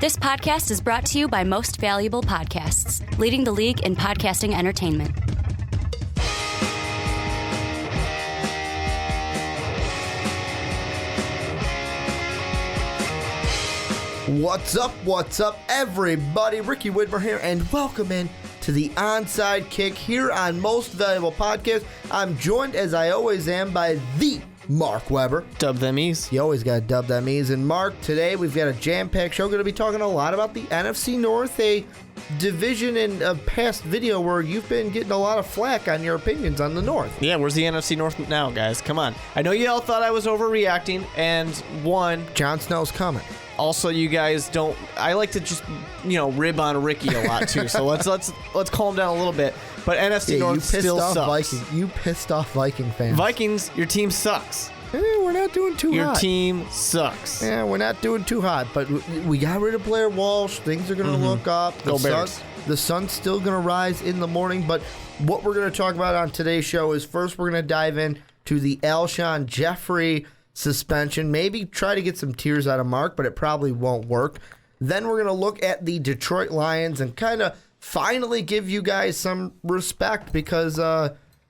This podcast is brought to you by Most Valuable Podcasts, leading the league in podcasting entertainment. What's up, everybody? Ricky Widmer here, and welcome in to the Onside Kick here on Most Valuable Podcast. I'm joined, as I always am, by the Mark Weber. Dub them E's. You always got to dub them E's. And Mark, today we've got a jam-packed show. We're going to be talking a lot about the NFC North, a division in a past video where you've been getting a lot of flack on your opinions on the North. Yeah, where's the NFC North now, guys? Come on. I know you all thought I was overreacting, and one, Jon Snow's coming. also you guys don't. I like to just rib on Ricky a lot too. So let's calm down a little bit. But NFC North still sucks. You pissed off Viking fans. Vikings, your team sucks. We're not doing too hot. Your team sucks. Yeah, we're not doing too hot, but we got rid of Blair Walsh. Things are going to look up. Go Bears. The sun's still going to rise in the morning, but what we're going to talk about on today's show is first we're going to dive in to the Alshon Jeffery suspension. Maybe try to get some tears out of Mark, but it probably won't work. Then we're going to look at the Detroit Lions and kind of finally give you guys some respect because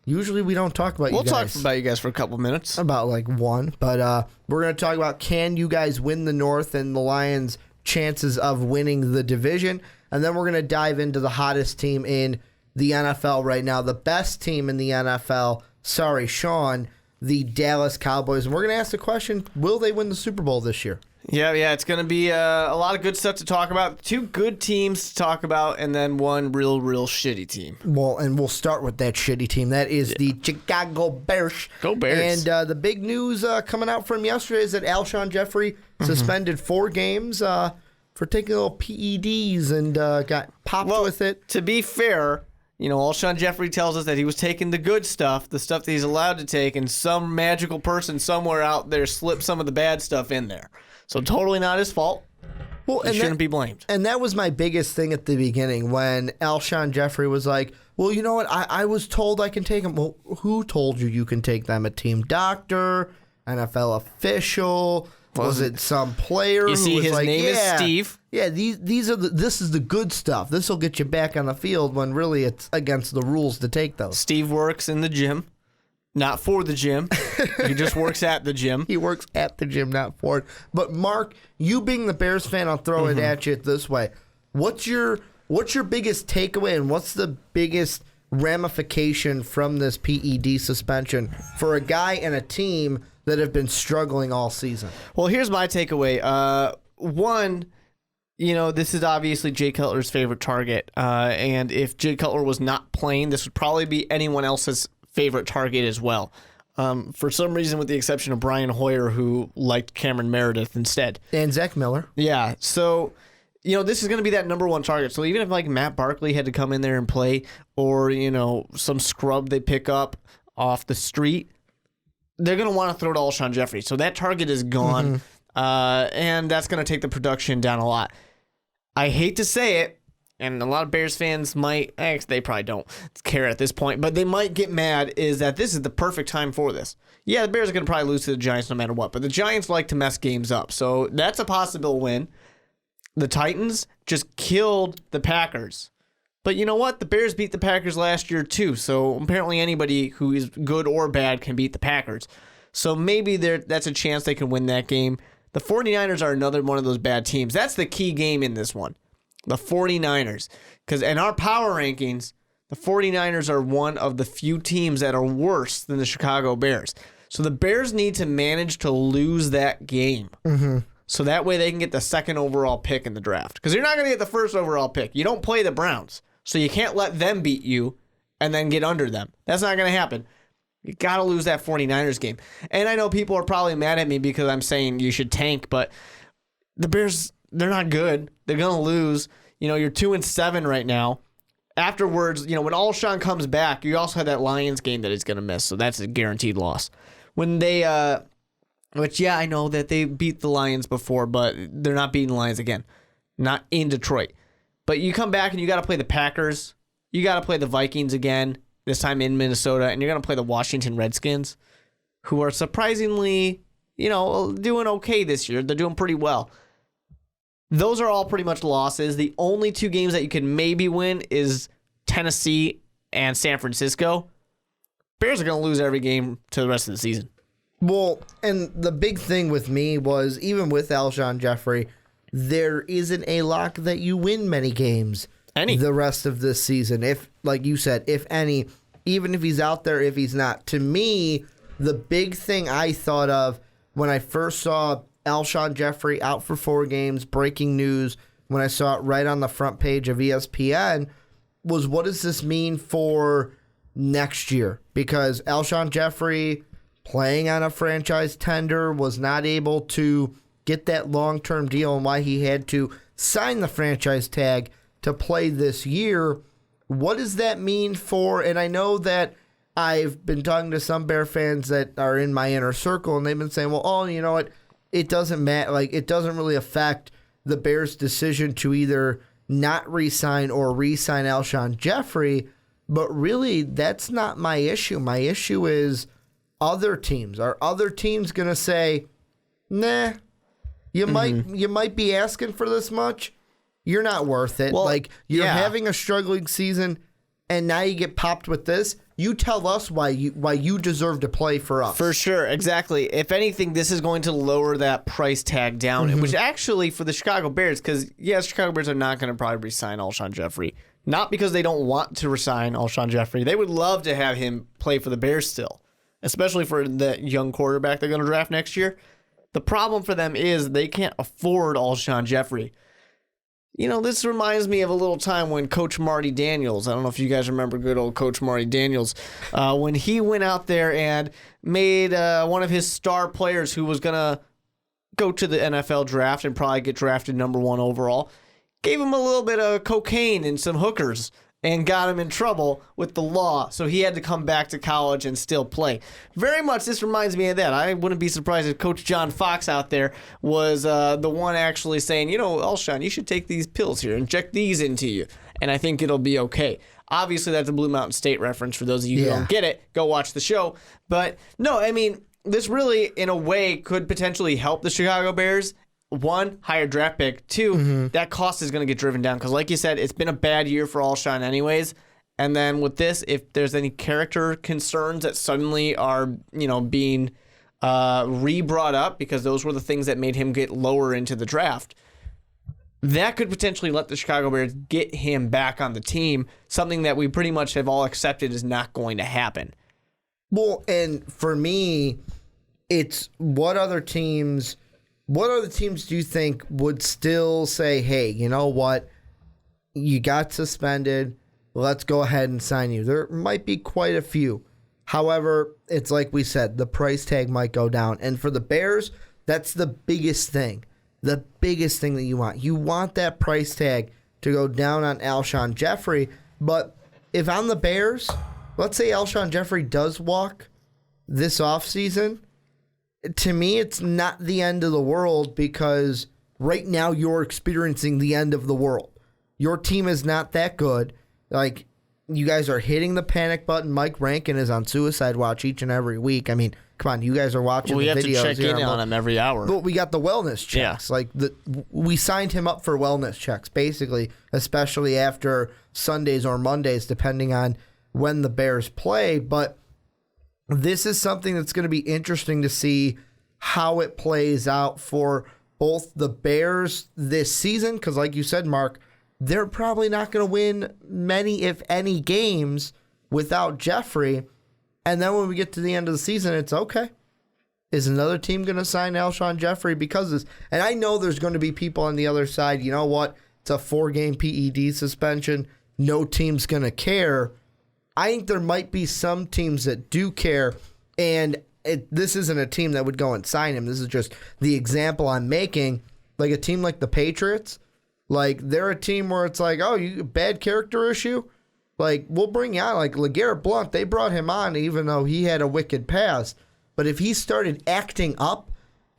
usually we don't talk about you guys. We'll talk about you guys for a couple minutes. About like one. But we're going to talk about can you guys win the North and the Lions' chances of winning the division. And then we're going to dive into the hottest team in the NFL right now, the best team in the NFL. Sorry, Sean, the Dallas Cowboys. And we're going to ask the question, will they win the Super Bowl this year? Yeah, it's going to be a lot of good stuff to talk about. Two good teams to talk about, and then one real shitty team. Well, and we'll start with that shitty team. That is the Chicago Bears. Go Bears. And the big news coming out from yesterday is that Alshon Jeffery suspended 4 games for taking little PEDs and got popped with it. To be fair, Alshon Jeffery tells us that he was taking the good stuff, the stuff that he's allowed to take, and some magical person somewhere out there slipped some of the bad stuff in there. So totally not his fault. Well, he shouldn't be blamed. And that was my biggest thing at the beginning when Alshon Jeffery was like, well, you know what? I was told I can take them. Well, who told you can take them? A team doctor? NFL official? Was it some player? You see, his name is Steve. Yeah, this is the good stuff. This will get you back on the field when really it's against the rules to take those. Steve works in the gym. Not for the gym. He just works at the gym. He works at the gym, not for it. But Mark, you being the Bears fan, I'll throw it at you this way. What's your biggest takeaway and what's the biggest ramification from this PED suspension for a guy and a team that have been struggling all season? Well, here's my takeaway. One, this is obviously Jay Cutler's favorite target. And if Jay Cutler was not playing, this would probably be anyone else's favorite target as well. For some reason, with the exception of Brian Hoyer, who liked Cameron Meredith instead. And Zach Miller. Yeah. So, this is going to be that number one target. So even if like Matt Barkley had to come in there and play, or, some scrub they pick up off the street, they're going to want to throw to Alshon Jeffery. So that target is gone. And that's going to take the production down a lot. I hate to say it, and a lot of Bears fans might, they probably don't care at this point, but they might get mad, is that this is the perfect time for this. Yeah, the Bears are going to probably lose to the Giants no matter what, but the Giants like to mess games up, so that's a possible win. The Titans just killed the Packers. But you know what? The Bears beat the Packers last year too, so apparently anybody who is good or bad can beat the Packers. So maybe that's a chance they can win that game. The 49ers are another one of those bad teams. That's the key game in this one. The 49ers. Because in our power rankings, the 49ers are one of the few teams that are worse than the Chicago Bears. So the Bears need to manage to lose that game. So that way they can get the second overall pick in the draft. Because you're not going to get the first overall pick. You don't play the Browns. So you can't let them beat you and then get under them. That's not going to happen. You got to lose that 49ers game. And I know people are probably mad at me because I'm saying you should tank, but the Bears, they're not good. They're going to lose. You're 2-7 right now. Afterwards, when Alshon comes back, you also have that Lions game that he's going to miss, so that's a guaranteed loss. When they, I know that they beat the Lions before, but they're not beating the Lions again. Not in Detroit. But you come back and you got to play the Packers. You got to play the Vikings again, this time in Minnesota, and you're going to play the Washington Redskins, who are surprisingly, doing okay this year. They're doing pretty well. those are all pretty much losses. The only 2 games that you can maybe win is Tennessee and San Francisco. Bears are going to lose every game to the rest of the season. Well, and the big thing with me was, even with Alshon Jeffery, there isn't a lock that you win many games the rest of this season. If, like you said, if any, even if he's out there, if he's not. To me, the big thing I thought of when I first saw Alshon Jeffery out for 4 games, breaking news, when I saw it right on the front page of ESPN, was what does this mean for next year? Because Alshon Jeffery, playing on a franchise tender, was not able to get that long-term deal, and why he had to sign the franchise tag to play this year. What does that mean for, and I know that I've been talking to some Bear fans that are in my inner circle, and they've been saying, well, oh, you know what, it doesn't matter, like, it doesn't really affect the Bears' decision to either not re-sign or re-sign Alshon Jeffery, but really, that's not my issue. My issue is other teams. Are other teams going to say, nah, you might be asking for this much? You're not worth it. Well, like, you're having a struggling season, and now you get popped with this. You tell us why you deserve to play for us. For sure, exactly. If anything, this is going to lower that price tag down, which actually for the Chicago Bears, because, Chicago Bears are not going to probably re-sign Alshon Jeffery. Not because they don't want to re-sign Alshon Jeffery. They would love to have him play for the Bears still, especially for that young quarterback they're going to draft next year. The problem for them is they can't afford Alshon Jeffery. You know, this reminds me of a little time when Coach Marty Daniels, I don't know if you guys remember good old Coach Marty Daniels, when he went out there and made one of his star players who was going to go to the NFL draft and probably get drafted number 1 overall, gave him a little bit of cocaine and some hookers and got him in trouble with the law, so he had to come back to college and still play. Very much this reminds me of that. I wouldn't be surprised if Coach John Fox out there was the one actually saying, you know, Alshon, you should take these pills here, inject these into you, and I think it'll be okay. Obviously, that's a Blue Mountain State reference for those of you who don't get it. Go watch the show. But, no, I mean, this really, in a way, could potentially help the Chicago Bears. 1, higher draft pick. 2, that cost is going to get driven down because, like you said, it's been a bad year for Alshon anyways. And then with this, if there's any character concerns that suddenly are, being re-brought up because those were the things that made him get lower into the draft, that could potentially let the Chicago Bears get him back on the team, something that we pretty much have all accepted is not going to happen. Well, and for me, it's what other teams do you think would still say, hey, you know what? You got suspended. Let's go ahead and sign you. There might be quite a few. However, it's like we said, the price tag might go down. And for the Bears, that's the biggest thing. The biggest thing that you want. You want that price tag to go down on Alshon Jeffery. But if I'm the Bears, let's say Alshon Jeffery does walk this offseason, to me, it's not the end of the world because right now you're experiencing the end of the world. Your team is not that good. Like, you guys are hitting the panic button. Mike Rankin is on suicide watch each and every week. I mean, come on, you guys are watching the videos. We have to check in on him every hour. But we got the wellness checks. Yeah. Like, we signed him up for wellness checks, basically, especially after Sundays or Mondays, depending on when the Bears play. But this is something that's going to be interesting to see how it plays out for both the Bears this season, because like you said, Mark, they're probably not going to win many, if any, games without Jeffery. And then when we get to the end of the season, it's okay. Is another team going to sign Alshon Jeffery because of this? And I know there's going to be people on the other side, you know what? It's a 4-game PED suspension. No team's going to care. I think there might be some teams that do care, and this isn't a team that would go and sign him. This is just the example I'm making. Like a team like the Patriots, like they're a team where it's like, oh, you bad character issue? Like, we'll bring you on. Like LeGarrette Blount, they brought him on even though he had a wicked past. But if he started acting up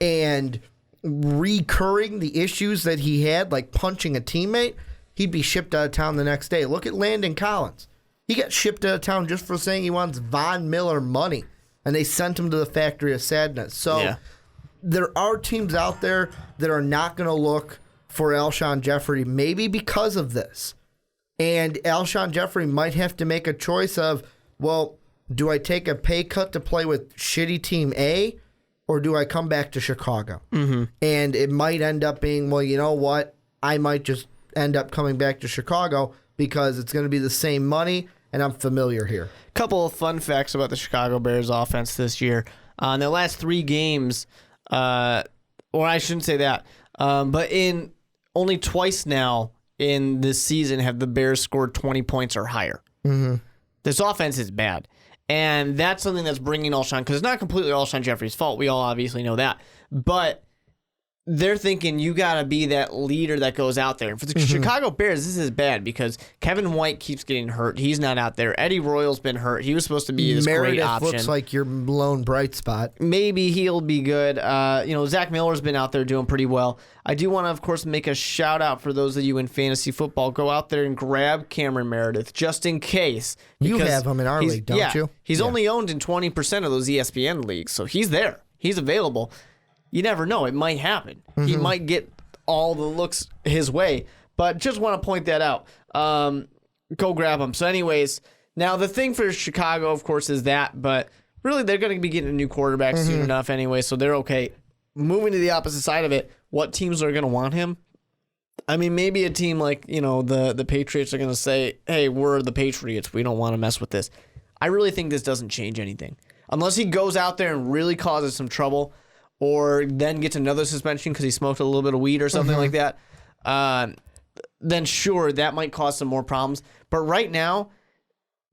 and recurring the issues that he had, like punching a teammate, he'd be shipped out of town the next day. Look at Landon Collins. He got shipped out of town just for saying he wants Von Miller money, and they sent him to the factory of sadness. So there are teams out there that are not going to look for Alshon Jeffery, maybe because of this. And Alshon Jeffery might have to make a choice of, well, do I take a pay cut to play with shitty team A, or do I come back to Chicago? Mm-hmm. And it might end up being, well, you know what? I might just end up coming back to Chicago because it's going to be the same money, and I'm familiar here. Couple of fun facts about the Chicago Bears offense this year. In their last 3 games, or I shouldn't say that, but in only twice now in this season have the Bears scored 20 points or higher. Mm-hmm. This offense is bad. And that's something that's bringing Alshon, because it's not completely Alshon Jeffery's fault. We all obviously know that. But they're thinking you got to be that leader that goes out there. And for the Chicago Bears, this is bad because Kevin White keeps getting hurt. He's not out there. Eddie Royal's been hurt. He was supposed to be this great option. Looks like your lone bright spot. Maybe he'll be good. Zach Miller's been out there doing pretty well. I do want to, of course, make a shout out for those of you in fantasy football. Go out there and grab Cameron Meredith just in case. You have him in our league, don't you? He's only owned in 20% of those ESPN leagues, so he's there. He's available. You never know. It might happen. Mm-hmm. He might get all the looks his way. But just want to point that out. Go grab him. So anyways, now the thing for Chicago, of course, is that. But really, they're going to be getting a new quarterback soon enough anyway, so they're okay. Moving to the opposite side of it, what teams are going to want him? I mean, maybe a team like, the Patriots are going to say, hey, we're the Patriots. We don't want to mess with this. I really think this doesn't change anything. Unless he goes out there and really causes some trouble, or then gets another suspension because he smoked a little bit of weed or something like that, then sure, that might cause some more problems. But right now,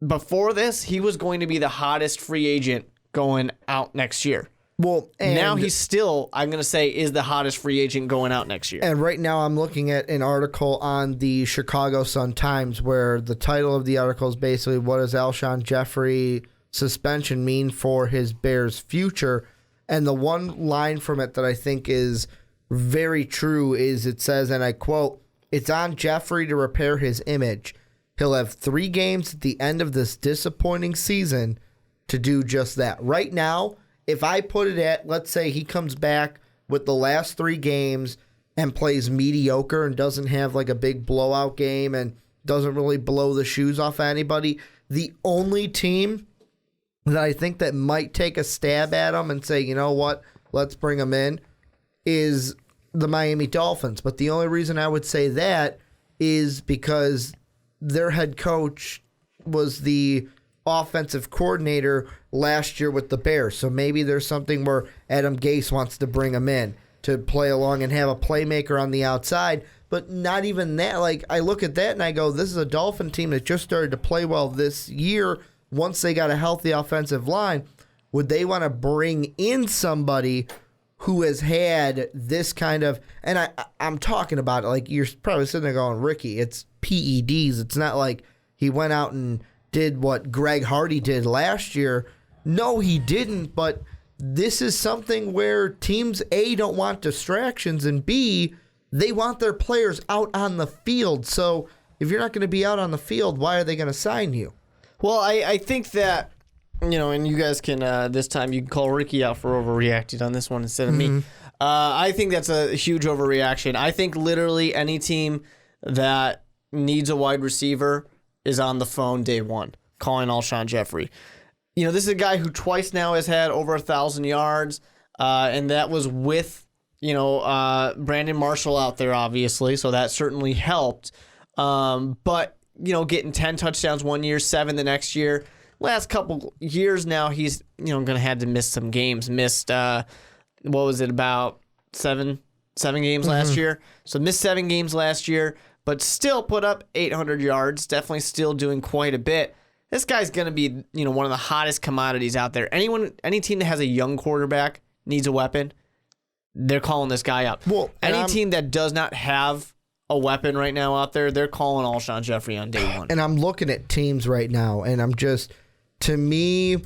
before this, he was going to be the hottest free agent going out next year. Well, and now he's still, I'm going to say, is the hottest free agent going out next year. And right now I'm looking at an article on the Chicago Sun-Times where the title of the article is basically, what does Alshon Jeffery suspension mean for his Bears' future? And the one line from it that I think is very true is it says, and I quote, "It's on Jeffery to repair his image. He'll have 3 games at the end of this disappointing season to do just that." Right now, if I put it at, let's say he comes back with the last 3 games and plays mediocre and doesn't have like a big blowout game and doesn't really blow the shoes off anybody, the only team that I think that might take a stab at him and say, you know what, let's bring him in, is the Miami Dolphins. But the only reason I would say that is because their head coach was the offensive coordinator last year with the Bears. So maybe there's something where Adam Gase wants to bring him in to play along and have a playmaker on the outside. But not even that. Like, I look at that and I go, this is a Dolphin team that just started to play well this year. Once they got a healthy offensive line, would they want to bring in somebody who has had this kind of, and I'm talking about it like you're probably sitting there going, Ricky, it's PEDs. It's not like he went out and did what Greg Hardy did last year. No, he didn't, but this is something where teams, A, don't want distractions, and B, they want their players out on the field. So if you're not going to be out on the field, why are they going to sign you? Well, I think that, and you guys can, this time you can call Ricky out for overreacting on this one instead of me. I think that's a huge overreaction. I think literally any team that needs a wide receiver is on the phone day one, calling Alshon Jeffery. This is a guy who twice now has had over 1,000 yards, and that was with, Brandon Marshall out there, obviously, so that certainly helped. But getting 10 touchdowns one year, 7 the next year. Last couple years now, he's, going to have to miss some games. Missed, what was it, about seven games last year? So missed 7 games last year, but still put up 800 yards. Definitely still doing quite a bit. This guy's going to be, one of the hottest commodities out there. Any team that has a young quarterback needs a weapon, they're calling this guy up. Well, any team that does not have a weapon right now out there, they're calling Alshon Jeffery on day one. And I'm looking at teams right now, and I'm just, to me,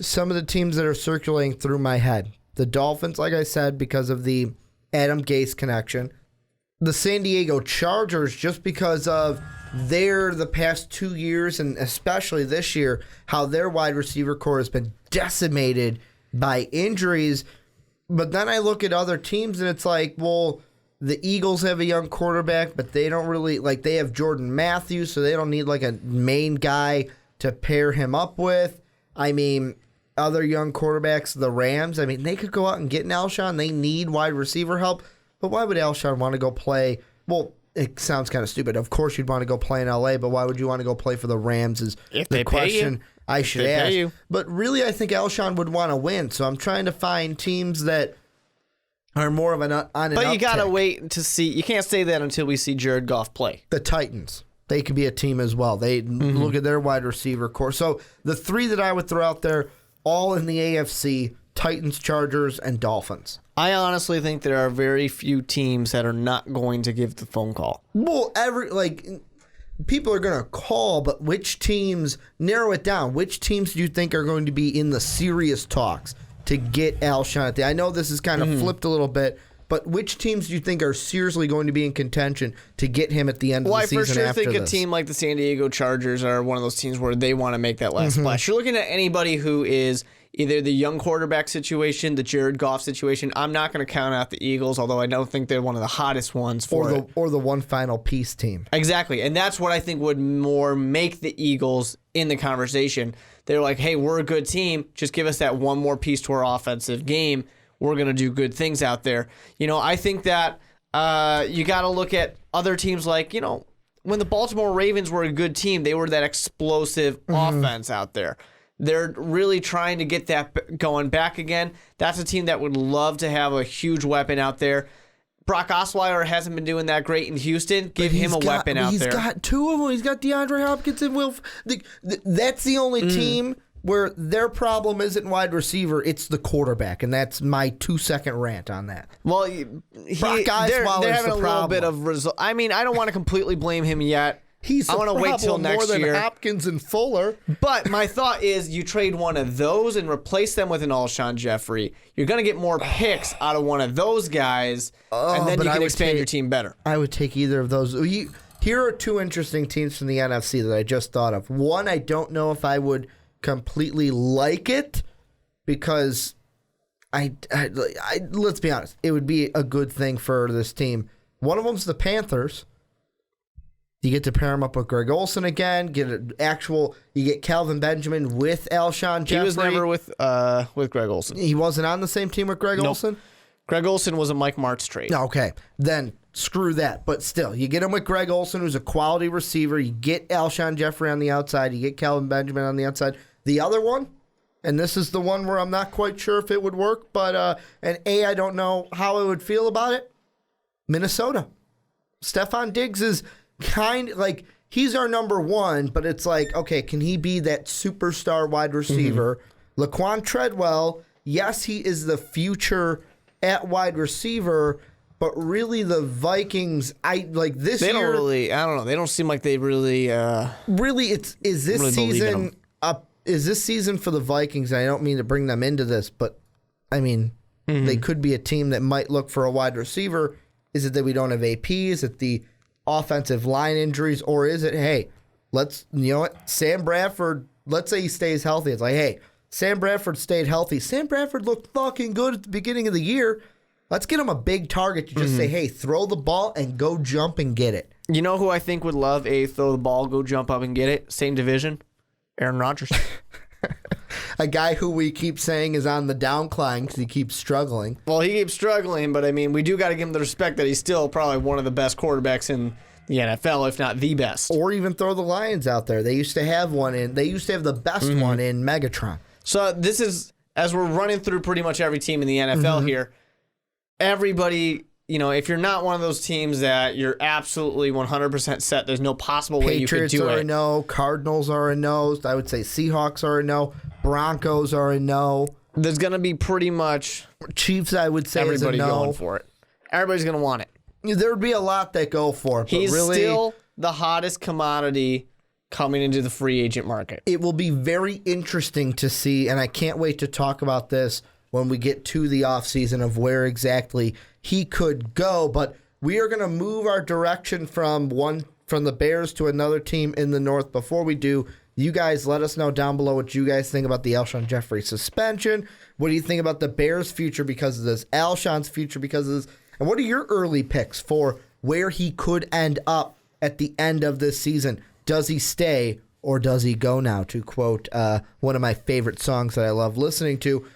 some of the teams that are circulating through my head. The Dolphins, like I said, because of the Adam Gase connection. The San Diego Chargers, just because of the past 2 years, and especially this year, how their wide receiver core has been decimated by injuries. But then I look at other teams, and it's like, well, the Eagles have a young quarterback, but they don't really, they have Jordan Matthews, so they don't need, a main guy to pair him up with. I mean, other young quarterbacks, the Rams, they could go out and get an Alshon. They need wide receiver help, but why would Alshon want to go play? Well, it sounds kind of stupid. Of course you'd want to go play in L.A., but why would you want to go play for the Rams is the question I should ask. But really, I think Alshon would want to win, so I'm trying to find teams that are more of an on and But you got to uptick. wait to see. You can't say that until we see Jared Goff play. The Titans. They could be a team as well. They look at their wide receiver core. So the three that I would throw out there, all in the AFC, Titans, Chargers, and Dolphins. I honestly think there are very few teams that are not going to give the phone call. Well, people are going to call, but which teams, narrow it down, which teams do you think are going to be in the serious talks to get Alshon at the... I know this is kind of flipped a little bit, but which teams do you think are seriously going to be in contention to get him at the end of the season? Well, I for sure after think this? a team like the San Diego Chargers are one of those teams where they want to make that last splash. You're looking at anybody who is either the young quarterback situation, the Jared Goff situation. I'm not going to count out the Eagles, although I don't think they're one of the hottest ones for it. Or the one final piece team. Exactly, and that's what I think would more make the Eagles in the conversation. They're like, hey, we're a good team. Just give us that one more piece to our offensive game. We're going to do good things out there. I think that you got to look at other teams like, when the Baltimore Ravens were a good team, they were that explosive offense out there. They're really trying to get that going back again. That's a team that would love to have a huge weapon out there. Brock Osweiler hasn't been doing that great in Houston. Give him a weapon out there. He's got two of them. He's got DeAndre Hopkins and Will. That's the only team where their problem isn't wide receiver, it's the quarterback, and that's my 2-second rant on that. Well, Brock Osweiler's they're having the a little problem. bit of result. I don't want to completely blame him yet. I want to wait till next more than year. Hopkins and Fuller. But my thought is, you trade one of those and replace them with an Alshon Jeffery. You're going to get more picks out of one of those guys, and then you can expand your team better. I would take either of those. Here are two interesting teams from the NFC that I just thought of. One, I don't know if I would completely like it because I let's be honest, it would be a good thing for this team. One of them's the Panthers. You get to pair him up with Greg Olsen again. You get Calvin Benjamin with Alshon Jeffery. He was never with Greg Olsen. He wasn't on the same team with Greg Olsen? Greg Olsen was a Mike Martz trade. Okay, then screw that. But still, you get him with Greg Olsen, who's a quality receiver. You get Alshon Jeffery on the outside. You get Calvin Benjamin on the outside. The other one, and this is the one where I'm not quite sure if it would work, but I don't know how I would feel about it. Minnesota. Stephon Diggs is he's our number one, but it's like, okay, can he be that superstar wide receiver? Laquan Treadwell, yes, he is the future at wide receiver, but really the Vikings, this They year. don't really, I don't know. They don't seem like they really. Really, is this really believe in season up? Is this season for the Vikings? And I don't mean to bring them into this, but they could be a team that might look for a wide receiver. Is it that we don't have AP? Is it the offensive line injuries, or is it, hey, Sam Bradford, let's say he stays healthy. It's like, hey, Sam Bradford stayed healthy. Sam Bradford looked fucking good at the beginning of the year. Let's get him a big target to just say, hey, throw the ball and go jump and get it. You know who I think would love a throw the ball, go jump up and get it? Same division? Aaron Rodgers. A guy who we keep saying is on the downcline because he keeps struggling. Well, he keeps struggling, but we do got to give him the respect that he's still probably one of the best quarterbacks in the NFL, if not the best. Or even throw the Lions out there. They used to have they used to have the best one in Megatron. So this is, as we're running through pretty much every team in the NFL here, everybody, if you're not one of those teams that you're absolutely 100% set, there's no possible way Patriots you could do are it. a no. Cardinals are a no. I would say Seahawks are a no. Broncos are a no. There's going to be pretty much Chiefs, I would say, everybody is a no. going for it. Everybody's going to want it. There would be a lot that go for it. But He's really, still the hottest commodity coming into the free agent market. It will be very interesting to see, and I can't wait to talk about this when we get to the offseason of where exactly he could go. But we are going to move our direction from the Bears to another team in the North. Before we do, you guys let us know down below what you guys think about the Alshon Jeffery suspension. What do you think about the Bears' future because of this? Alshon's future because of this? And what are your early picks for where he could end up at the end of this season? Does he stay or does he go now, to quote one of my favorite songs that I love listening to